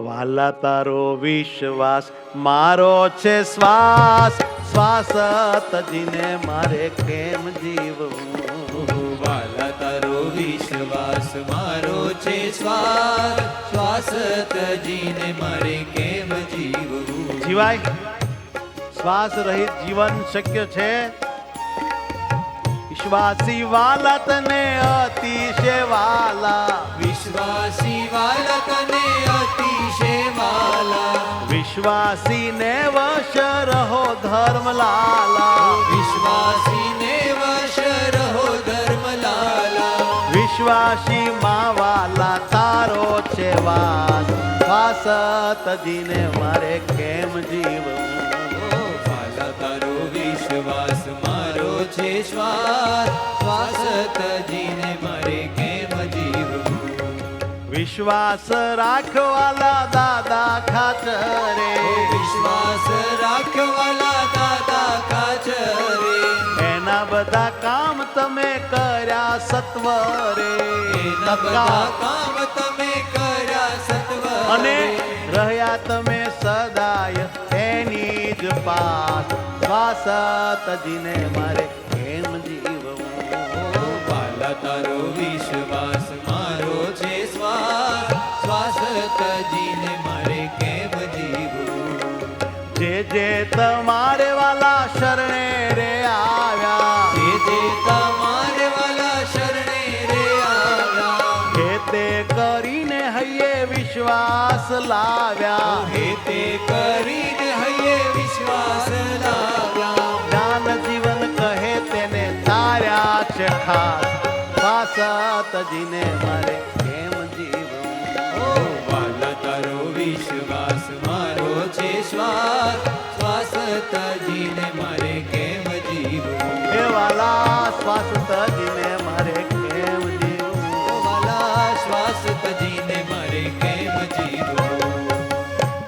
વાલા તારો વિશ્વાસ મારો છે શ્વાસ, શ્વાસ તજીને મારે કેમ જીવવું. વાલા તારો વિશ્વાસ મારો છે શ્વાસ, શ્વાસ તજીને મારે કેમ જીવવું. જીવાય? શ્વાસ રહિત જીવન શક્ય છે? વિશ્વાસી વાલા તને અતિશય વાલા, વિશ્વાસી વાલા તને અતિશય વાલા, વિશ્વાસી ને વશ રહો ધર્મ લાલા, વિશ્વાસી ને વશ રહો ધર્મ લાલા. વિશ્વાસી માં વાલા તારો છે વાસ, શ્વાસ તજીને મારે કેમ જીવવું. વાલા તારો વિશ્વાસ મારો છે શ્વાસ, શ્વાસ તજીને મારે કેમ જીવવું. વિશ્વાસ રાખવાલા દાદા ખાચરે, વિશ્વાસ રાખવાલા દાદા ખાચરે, એના બધા કામ તમે કર્યા સત્વરે, એના બધા કામ તમે કર્યા સત્વરે, અને રહ્યા તમે સદાય એની જ પાસ, શ્વાસ તજીને મારે કેમ જીવવું. વાલા તારો વિશ્વાસ મારો છે શ્વાસ, શ્વાસ તજીને મારે કેમ જીવવું. જે તમારે વાલા શરણે રે આવ્યા, જે તમારે વાલા શરણે રે આવ્યા, તે કરીને હૈયે વિશ્વાસ લાવ્યા, તે કરીને હૈયે વિશ્વાસ લાવ્યા. જ્ઞાન જીવન કહે તેને તાર્યા છે ખાસ, શ્વાસ તજીને મારે કેમ જીવવું. વાલા તારો વિશ્વાસ મારો છે શ્વાસ, શ્વાસ તજીને મારે કેમ જીવવું. હે વાલા શ્વાસ તજીને